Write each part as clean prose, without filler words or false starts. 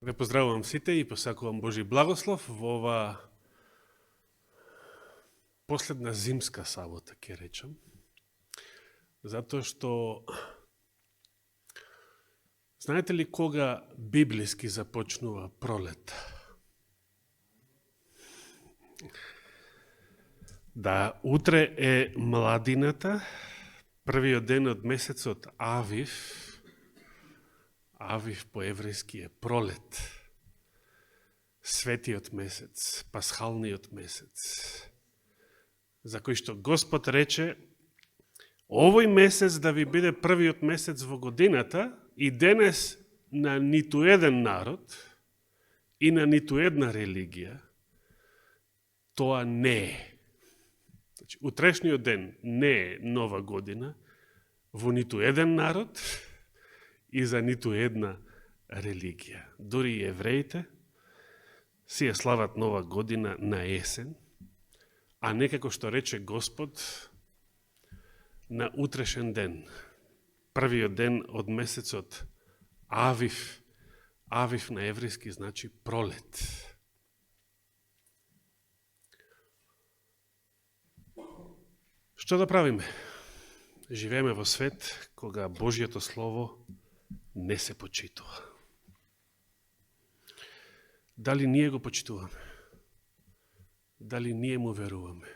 Ве поздравувам сите и посакувам Божи благослов во ова последна зимска сабота, ќе речам. Затоа што знаете ли кога библиски започнува пролет? Да, утре е младината, првиот ден од месецот Авив. Авив по еврејски е пролет, светиот месец, пасхалниот месец, за кој што Господ рече, овој месец да ви биде првиот месец во годината и денес на ниту еден народ и на ниту една религија, тоа не е. Значи, утрешниот ден не е нова година во ниту еден народ и за ниту една религија. Дури и евреите си ја слават нова година на есен, а не како што рече Господ на утрешен ден, првиот ден од месецот Авив. Авив на еврејски значи пролет. Што да правиме? Живееме во свет кога Божјото Слово не се почитува. Дали ние го почитуваме? Дали ние му веруваме?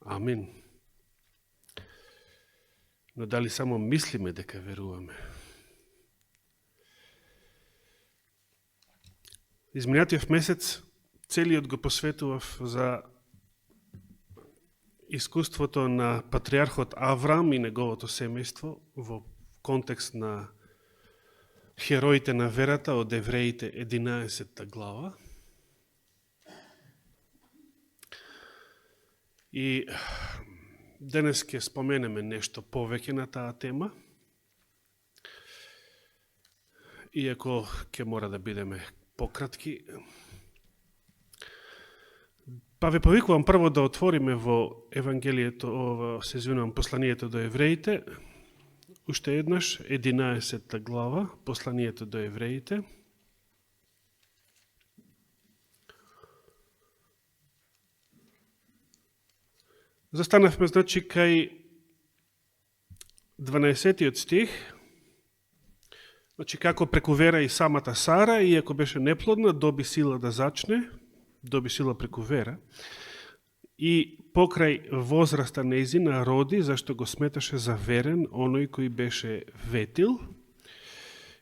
Амин. Но дали само мислиме дека веруваме? Изминатиот месец целиот го посветував за искуството на патриархот Аврам и неговото семејство во контекст на хероите на верата од Евреите 11 глава. И денес ќе споменеме нешто повеќе на таа тема, иако ќе мора да бидеме пократки. Па ве повикувам прво да отвориме во Евангелието, посланието до Евреите, уште еднаш, 11 глава, посланието до Евреите. Застанавме, значи, кај 12 стих, значи, како преку вера и самата Сара, иако беше неплодна, доби сила да зачне, доби сила преку вера, и покрај возраста нејзина роди, зашто го сметаше за верен оној кој беше ветил.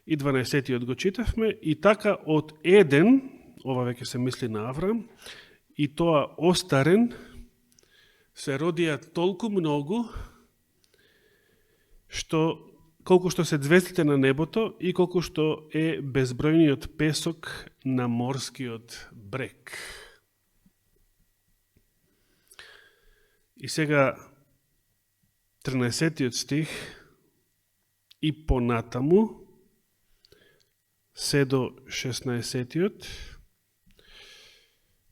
И 12-тиот го читавме, и така од еден, ова веќе се мисли на Аврам, и тоа остарен, се родија толку многу, колку што се звездите на небото и колку што е безбројниот песок на морскиот брег. И сега 13-тиот стих и понатаму се до 16-тиот.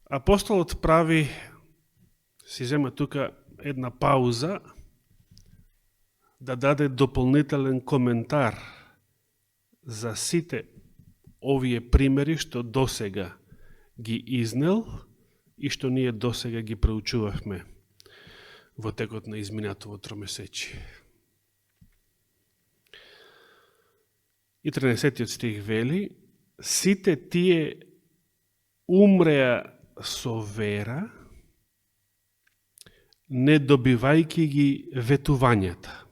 Апостолот прави, си зема тука една пауза, да даде дополнителен коментар за сите овие примери што досега ги изнел и што ние досега ги проучувавме во текот на изминатово тромесечие. И 13-тиот стих вели: сите тие умреа со вера, не добивајки ги ветувањата.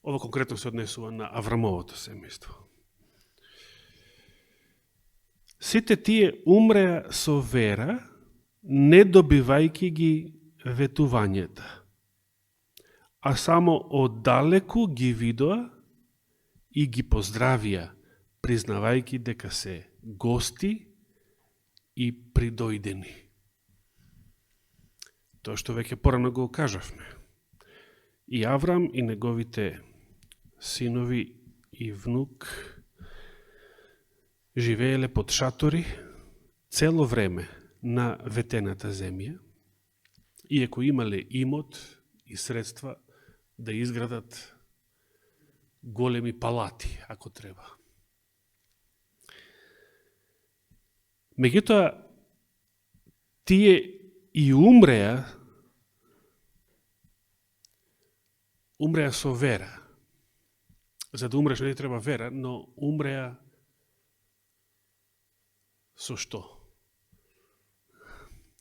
Ова конкретно се однесува на Аврамовото семејство. Сите тие умреа со вера, не добивајки ги ветувањата, а само оддалеку ги видоа и ги поздравија, признавајки дека се гости и придојдени. Тоа што веќе порано го кажавме. И Аврам и неговите синови и внук живееле под шатори цело време на ветената земја, иако имале имот и средства да изградат големи палати, ако треба. Меѓутоа, тие и умреа со вера. За да умреш не треба вера, но умреа со што?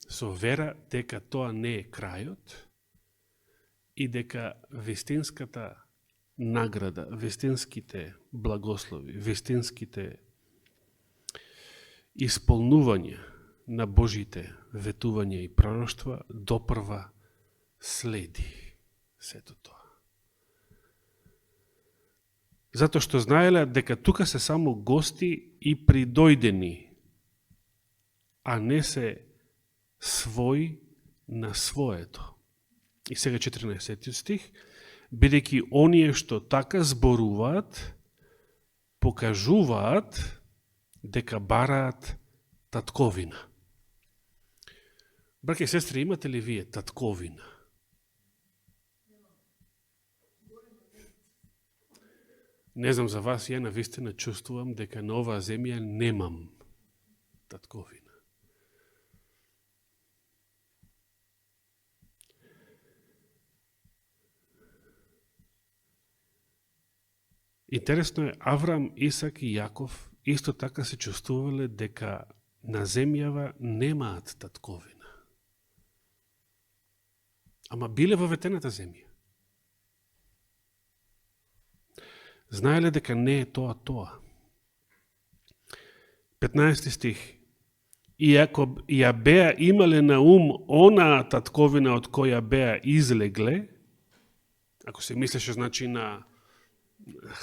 Со вера дека тоа не е крајот и дека вистинската награда, вистинските благослови, вистинските исполнување на Божите ветувања и пророштва допрва следи сето тоа. Затоа што знаеле дека тука се само гости и придојдени, а не се свој на своето. И сега 14 стих, бидејќи оние што така зборуваат, покажуваат дека бараат татковина. Браќа и сестри, имате ли вие татковина? Не знам за вас, ја навистина чувствувам дека на оваа земја немам татковина. Интересно е, Авраам, Исак и Јаков исто така се чувствувале дека на земјава немаат татковина. Ама биле во ветената земја. Знаеле дека не е тоа. 15 стих. Иако ја беа имале на ум онаа татковина од која беа излегле, ако се мислеше значи на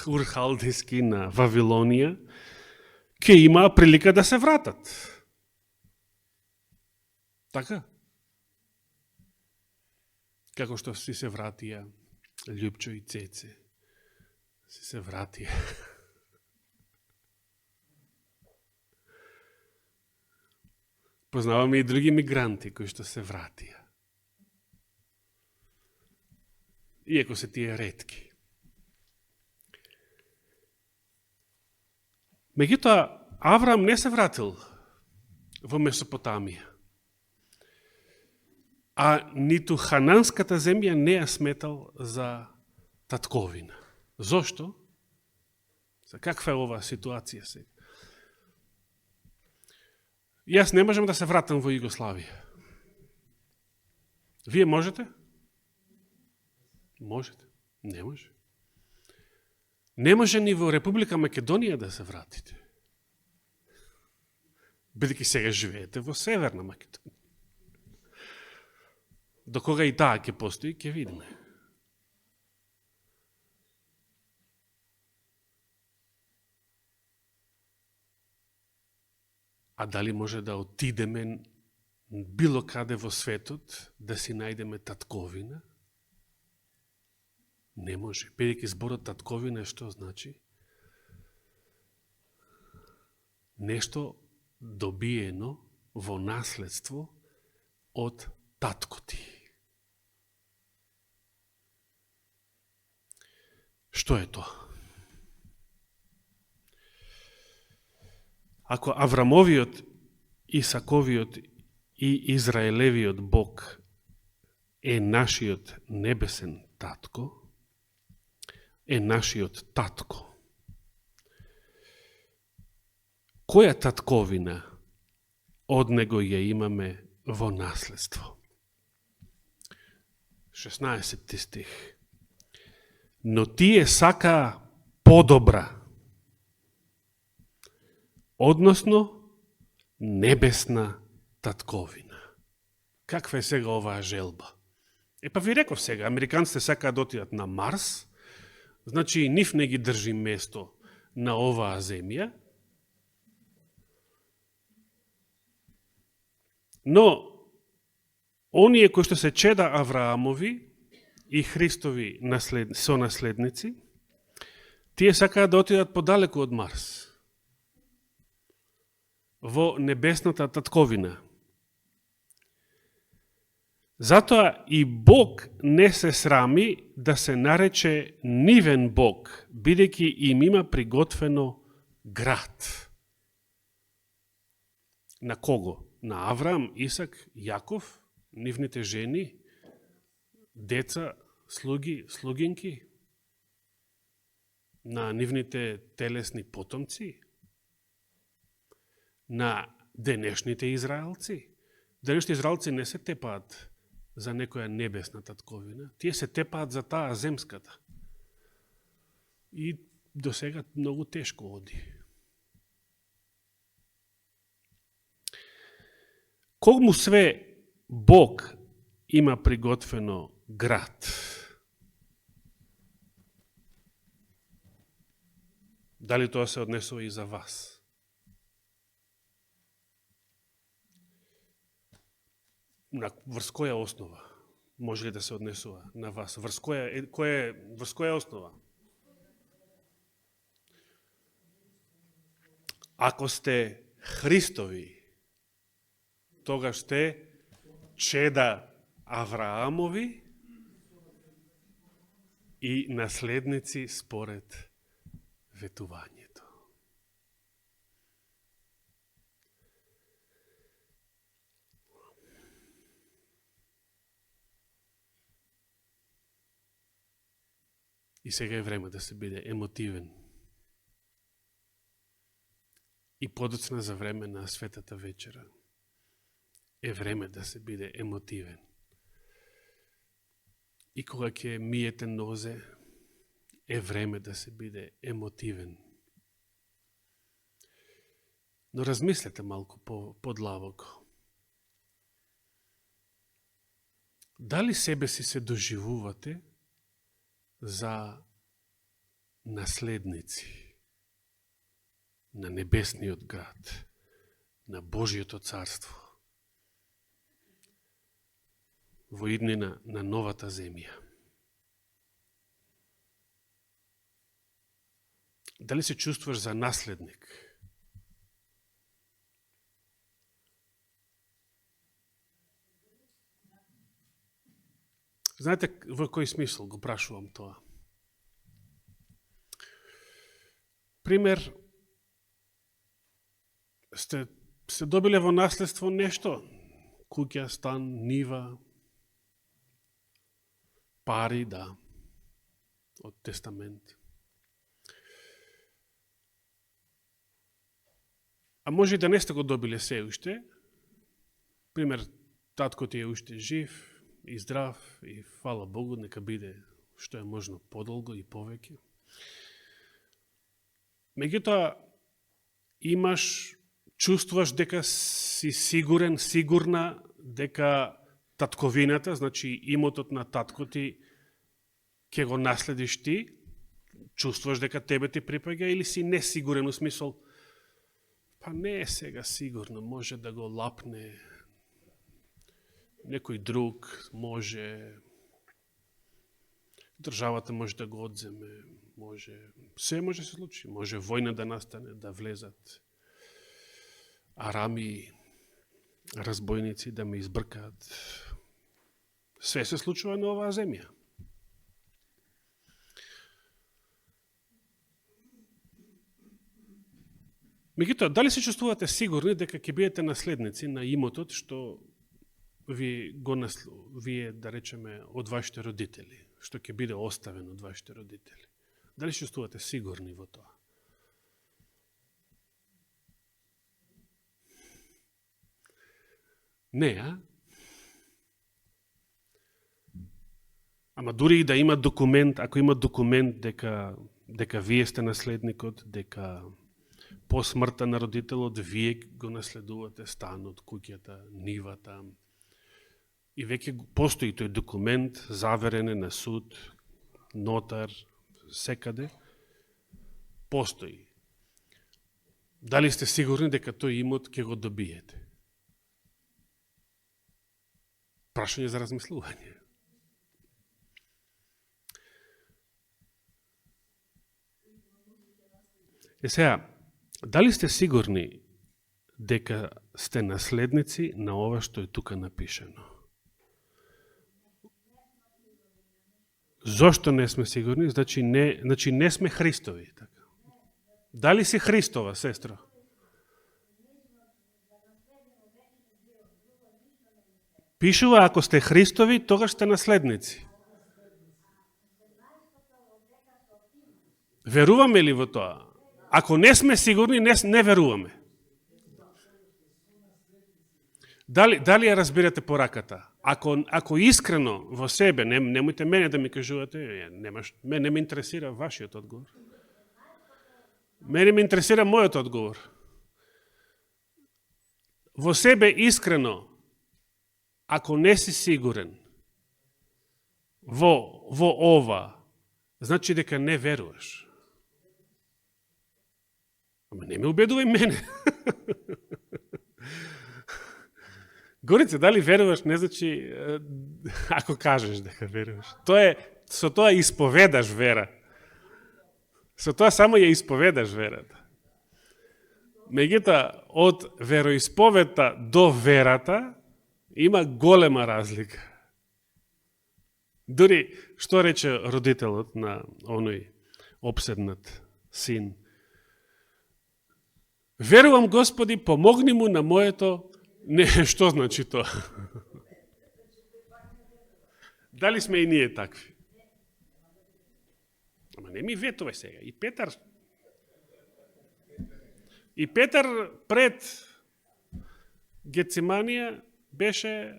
Ур-Халдески, на Вавилонија, ќе имаа прилика да се вратат. Така? Како што си се вратија Љупчо и Цеце. Си се вратија. Познаваме и други мигранти кои што се вратија. Иако се тие ретки. Меѓутоа, Авраам не се вратил во Месопотамија. А ниту хананската земја не ја сметал за татковина. Зошто? За каква е оваа ситуација сега? Јас не можам да се вратам во Југославија. Вие можете? Можете. Не може. Не може ни во Република Македонија да се вратите. Бидејќи сега живеете во Северна Македонија. До кога и таа ќе постои, ќе видиме. А дали може да отидеме било каде во светот да си најдеме татковина? Не може. Бидејќи зборот татковина што значи? Нешто добиено во наследство од татко ти. Што е тоа? Ако Аврамовиот, Исаковиот и Израелевиот Бог е нашиот небесен татко, е нашиот татко. Која татковина од него ја имаме во наследство? 16 стих. Но тие сакаа подобра, односно небесна татковина. Каква е сега оваа желба? Па ви реков сега, американците сакаат да отидат на Марс, значи и нив не ги држи место на оваа земја, но оние кои што се чеда Авраамови и Христови сонаследници, тие сакаат да отидат подалеку од Марс, во небесната татковина. Затоа и Бог не се срами да се нарече нивен Бог, бидејќи им има приготвено град. На кого? На Авраам, Исак, Јаков, нивните жени, деца, слуги, слугинки, на нивните телесни потомци, на денешните израелци. Денешните израелци не се тепаат за некоја небесна татковина. Тие се тепаат за таа земската. И до сега многу тешко оди. Кому све Бог има приготвено град? Дали тоа се однесува и за вас? Врз која основа може ли да се однесува на вас? Врз која основа? Ако сте Христови, тогаш сте чеда Авраамови и наследници според ветувањето. И сега е време да се биде емотивен. И подоцна за време на светата вечера е време да се биде емотивен. И кога ќе миете нозе, е време да се биде емотивен. Но размислете малку подлабоко. Дали себе си се доживувате за наследници на небесниот град, на Божиото царство, во иднина на новата земја? Дали се чувствуваш за наследник? Знаете во кој смисол го прашувам тоа? Пример, сте добиле во наследство нешто, куќа, стан, нива, пари, да, од тестамент. А може и да не сте го добиле се уште. Пример, татко ти е уште жив и здрав и фала Богу, нека биде што е можно подолго и повеќе. Меѓутоа, чувствуваш дека си сигурен, сигурна дека татковината, значи имотот на татко ти, ќе го наследиш ти, чувствуваш дека тебе ти припаѓа, или си несигурен, у смисол, па не е сега сигурно, може да го лапне некој друг, може, државата може да го одземе, може, се може да се случи, може војна да настане, да влезат арами, разбойници, да ме избркаат. Све се случува на оваа земја. Меѓутоа, дали се чувствувате сигурни дека ќе бидете наследници на имотот што вие, да речеме, од вашите родители, што ќе биде оставен од вашите родители? Дали се чувствувате сигурни во тоа? Не, а? Ама дури и да има документ, ако има документ дека вие сте наследникот, дека по смртта на родителот вие го наследувате станот, куќата, нивата, и веќе постои тој документ, заверен е на суд, нотар, секаде, постои. Дали сте сигурни дека тој имот ќе го добиете? Прашање за размислување. Сега, дали сте сигурни дека сте наследници на ова што е тука напишено? Зошто не сме сигурни? Значи не сме Христови. Така. Дали си Христова, сестро? Пишува, ако сте Христови, тогаш сте наследници. Веруваме ли во тоа? Ако не сме сигурни, не веруваме. Дали ја разбирате пораката? Ако искрено во себе, немојте мене да ми кажувате, мене ме интересира вашиот одговор. Мене ме интересира мојот одговор. Во себе искрено, ако не си сигурен во ова, значи дека не веруваш. Ама не ме убедувај мене. Горице, дали веруваш, не значи ако кажеш дека веруваш. Со тоа исповедаш вера. Со тоа само ја исповедаш верата. Меѓутоа, од вероисповедта до верата има голема разлика. Дури, што рече родителот на оној обседнат син? Верувам, Господи, помогни му на моето... Не, што значи тоа? Дали сме и ние такви? Ама не ми ветувај сега. И Петар пред Гециманија беше...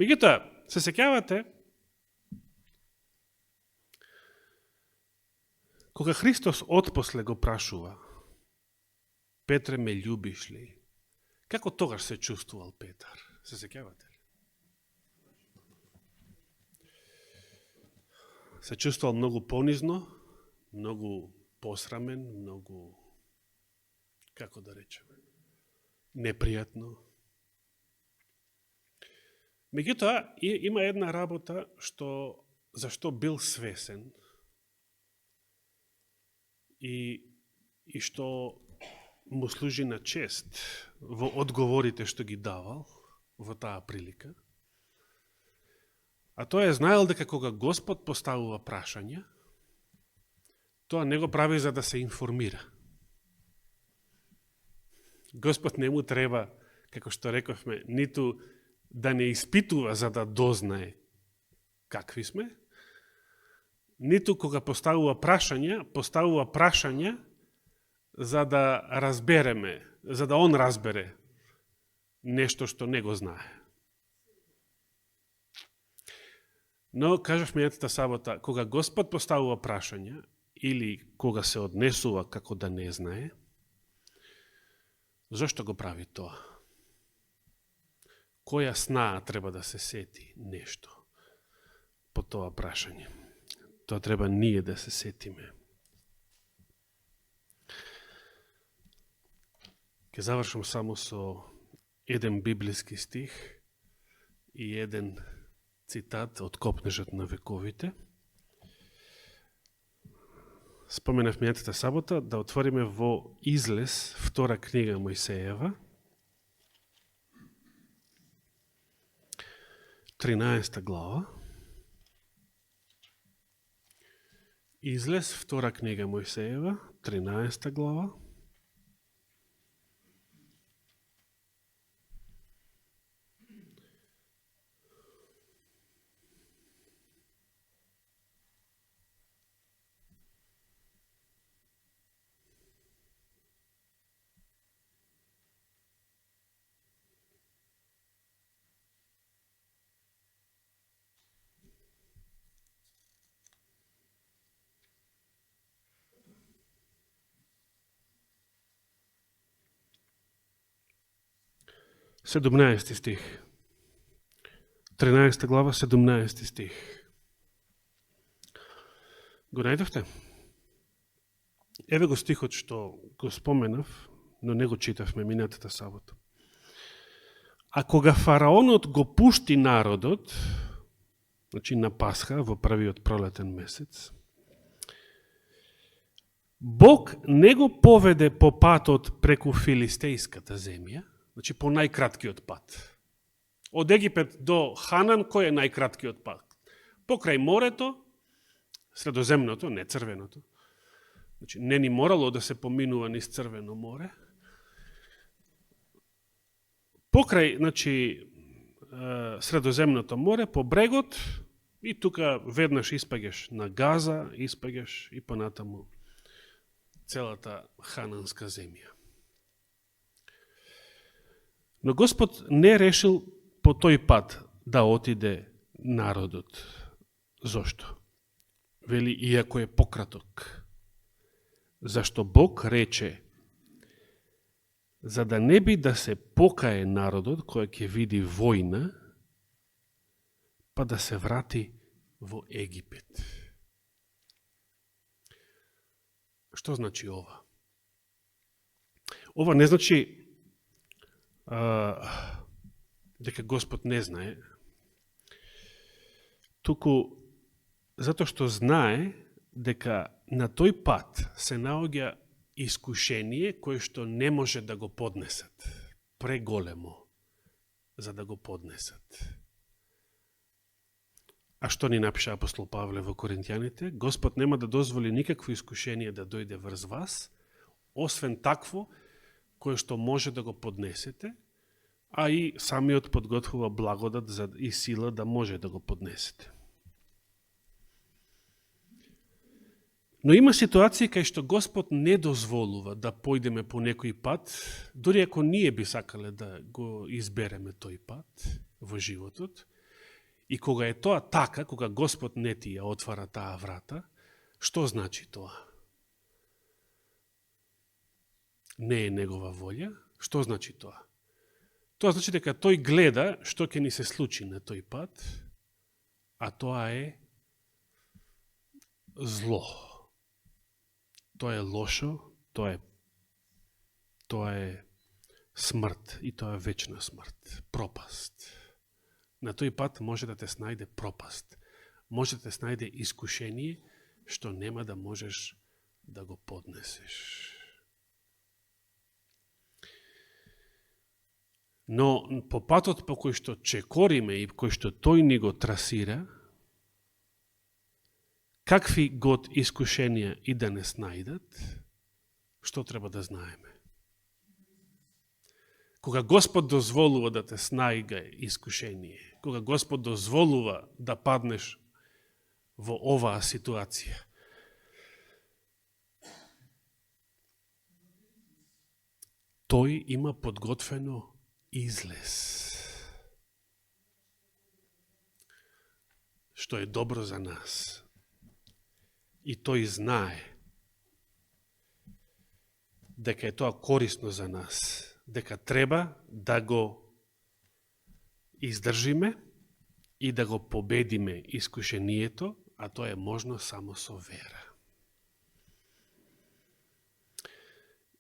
Меѓутоа, се сеќавате, кога Христос отпосле го прашува: Петре, ме љубиш ли? Како тогаш се чувствувал Петар? Се сеќавате ли? Се чувствувал многу понизно, многу посрамен, многу, како да речем, непријатно. Меѓутоа, има една работа за што бил свесен и што му служи на чест во одговорите што ги давал во таа прилика. А тоа знаел дека кога Господ поставува прашања, тоа не го прави за да се информира. Господ не му треба, како што рековме, ниту да не испитува за да дознае какви сме, ниту кога поставува прашања за да разбереме, за да он разбере нешто што не го знае. Но, кажав мејатата сабота, кога Господ поставува прашања или кога се однесува како да не знае, зошто го прави тоа? Која снаа треба да се сети нешто по тоа прашање? Тоа треба ние да се сетиме. Ке завршам само со еден библиски стих и еден цитат од Копнежот на вековите. Споменав мејатата сабота да отвориме во Излез, 2 книга Мојсеева, 13 глава. Излез, 2 книга Мојсеева, 13 глава. Седумнаести стих. 13 глава, 17 стих. Го најдовте? Еве го стихот што го споменав, но не го читавме минатата сабота. А кога фараонот го пушти народот, значи на Пасха, во првиот пролетен месец, Бог не го поведе по патот преку филистејската земја, значи по најкраткиот пат. од Египет до Ханан, кој е најкраткиот пат? Покрај морето, Средоземното, не Црвеното. Значи, не ни морало да се поминува низ Црвено море. Покрај, значи, Средоземното море, по брегот, и тука веднаш испагеш на Газа, испагеш и понатаму целата хананска земја. Но Господ не решил по тој пат да отиде народот. Зошто? Вели, иако е пократок. Зашто Бог рече, за да не би да се покае народот, кој ќе види војна, па да се врати во Египет. Што значи ова? Ова не значи дека Господ не знае, туку затоа што знае дека на тој пат се наоѓа искушение кое што не може да го поднесат. Преголемо за да го поднесат. А што ни напиша апостол Павле во Коринтјаните? Господ нема да дозволи никакво искушение да дојде врз вас, освен такво кое што може да го поднесете, а и самиот подготвува благодат и сила да може да го поднесете. Но има ситуации кај што Господ не дозволува да појдеме по некој пат, дури ако ние би сакале да го избереме тој пат во животот, и кога е тоа така, кога Господ не ти ја отвара таа врата, што значи тоа? Не е негова волја? Што значи тоа? Тоа значи дека тој гледа што ќе ни се случи на тој пат, а тоа е зло. Тоа е лошо, тоа е смрт и тоа е вечна смрт, пропаст. На тој пат може да те снајде пропаст, може да те снајде искушение што нема да можеш да го поднесеш. Но по патот по кој што чекориме и кој што тој ни го трасира, какви год искушенија и да не снајдат, што треба да знаеме? Кога Господ дозволува да те снајга искушение, кога Господ дозволува да паднеш во оваа ситуација, тој има подготвено излез, што е добро за нас. И тој знае дека е тоа корисно за нас, дека треба да го издржиме и да го победиме искушението, а тоа е можно само со вера.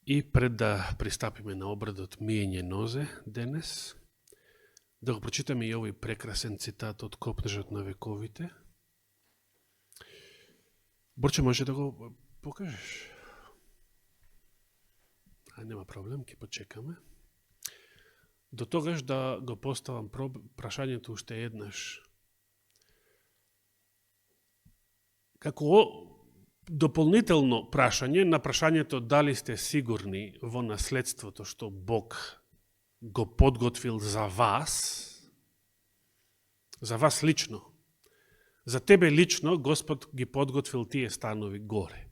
И пред да пристапиме на обредот миење нозе денес, да го прочитаме и овој прекрасен цитат од Копнежот на вековите. Борче, може да го покажеш? Нема проблем, ќе почекаме. До тогаш да го поставам прашањето уште еднаш. Како дополнително прашање на прашањето дали сте сигурни во наследството што Бог го подготвил за вас лично. За тебе лично Господ ги подготвил тие станови горе.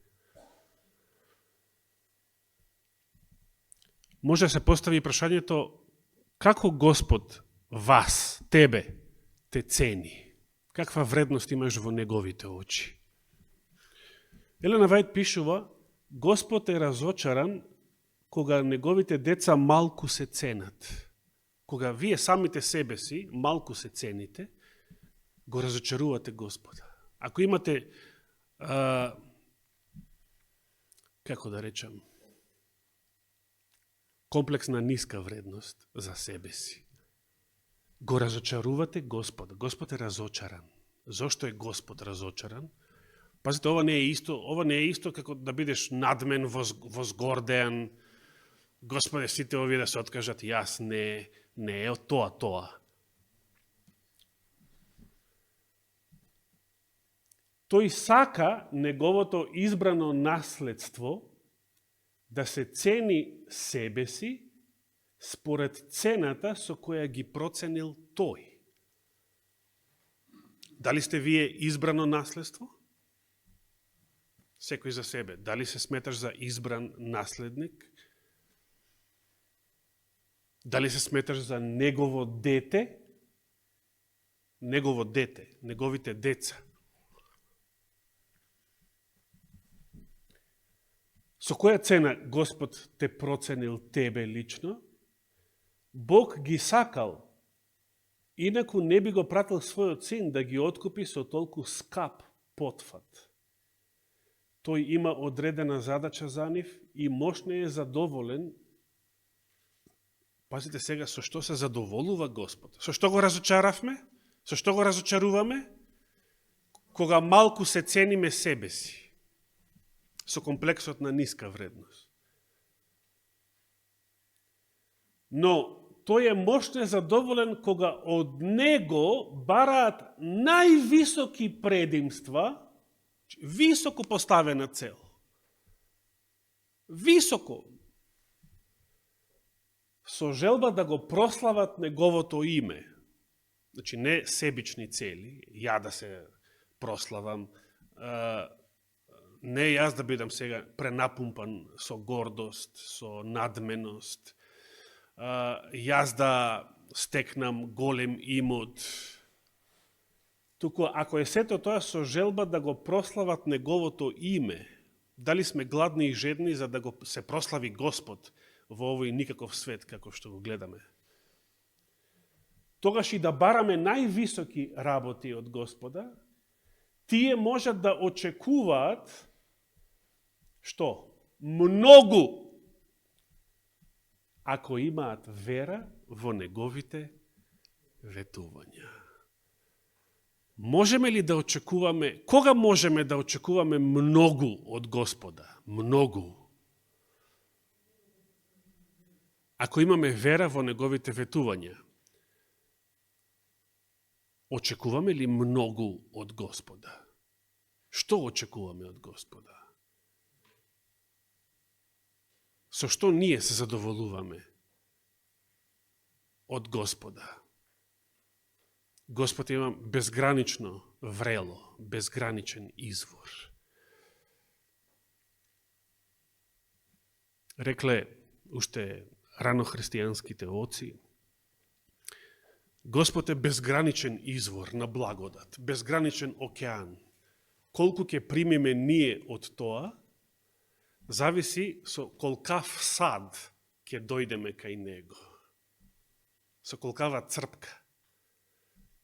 Може да се постави прашањето како Господ вас, тебе, те цени. Каква вредност имаш во неговите очи? Елена Вајд пишува, Господ е разочаран кога неговите деца малку се ценат. Кога вие самите себе си малку се цените, го разочарувате Господа. Ако имате, како да речам, комплекс на ниска вредност за себе си, го разочарувате Господа. Господ е разочаран. Зошто е Господ разочаран? Пазите, ова не е исто како да бидеш надмен, возгордеан. Господе, сите овие да се откажат, јас не е од тоа. Тој сака неговото избрано наследство да се цени себе си според цената со која ги проценил тој. Дали сте вие избрано наследство? Секој за себе. Дали се сметаш за избран наследник? Дали се сметаш за негово дете? Негово дете, неговите деца. Со која цена Господ те проценил тебе лично? Бог ги сакал, инаку не би го пратил својот син да ги откупи со толку скап потфат. Тој има одредена задача за нив и мощно е задоволен. Пазите сега, со што се задоволува Господ? Со што го разочаравме? Со што го разочаруваме? Кога малку се цениме себе си. Со комплексот на ниска вредност. Но тој е мощно задоволен кога од него бараат највисоки предимства, високо поставена цел. Високо. Со желба да го прослават неговото име. Значи, не себични цели, ја да се прославам, не јас да бидам сега пренапумпан со гордост, со надменост, јас да стекнам голем имот. Туку, ако е сето тоа со желба да го прослават неговото име, дали сме гладни и жедни за да го се прослави Господ во овој никаков свет, како што го гледаме, тогаш и да бараме највисоки работи од Господа, тие можат да очекуваат што? Многу, ако имаат вера во неговите ветувања. Можеме ли да очекуваме, кога можеме да очекуваме многу од Господа? Многу. Ако имаме вера во неговите ветувања. Очекуваме ли многу од Господа? Што очекуваме од Господа? Со што ние се задоволуваме од Господа? Господ има безгранично врело, безграничен извор. Рекле уште ранохристијанските оци, Господ е безграничен извор на благодат, безграничен океан. Колку ќе примиме ние од тоа, зависи со колкав сад ќе дојдеме кај него. Со колкава црпка.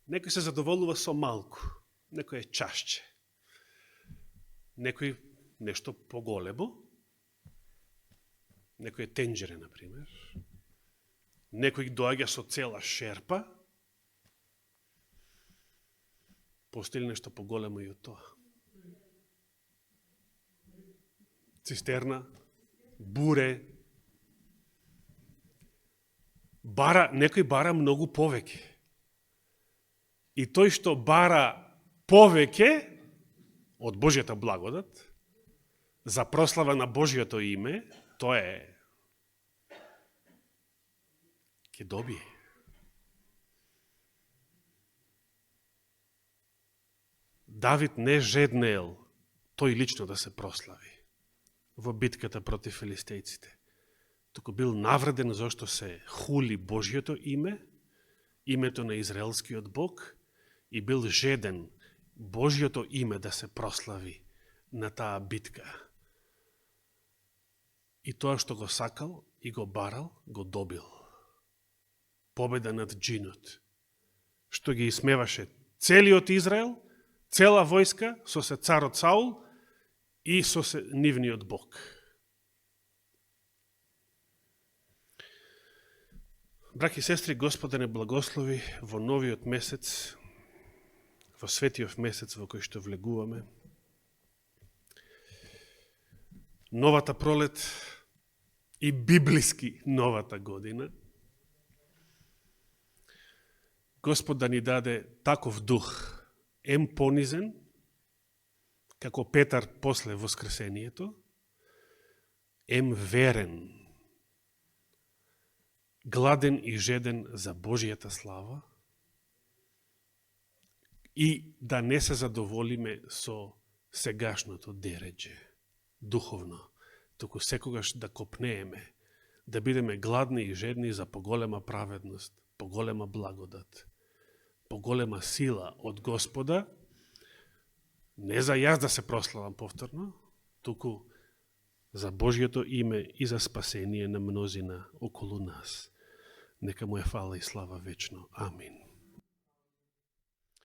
Некој се задоволува со малку, некој е чашче, некој нешто поголемо, некој е тенџере, например, некој доаѓа со цела шерпа, постои нешто поголемо и од тоа. Цистерна, буре, некој бара многу повеќе. И тој што бара повеќе од Божјата благодат, за прослава на Божјото име, тоа е ќе добие. Давид не жеднел тој лично да се прослави во битката против филистејците. Туку бил навреден зашто се хули Божјото име, името на израелскиот Бог, и бил жеден Божјото име да се прослави на таа битка. И тоа што го сакал и го барал, го добил. Победа над джинот, што ги исмеваше целиот Израел, цела војска со се царот Саул и со се нивниот Бог. Браќи и сестри, Господ да не благослови во новиот месец, во светиот месец во кој што влегуваме. Новата пролет и библиски новата година. Господ да ни даде таков дух, ем понизен, како Петар после воскресението, верен, гладен и жеден за Божијата слава и да не се задоволиме со сегашното дередже, духовно, туку секогаш да копнееме, да бидеме гладни и жедни за поголема праведност, поголема благодат, поголема сила од Господа, не за јас да се прославам повторно, туку за Божјото име и за спасение на мнозина околу нас. Нека му е фала и слава вечно. Амин.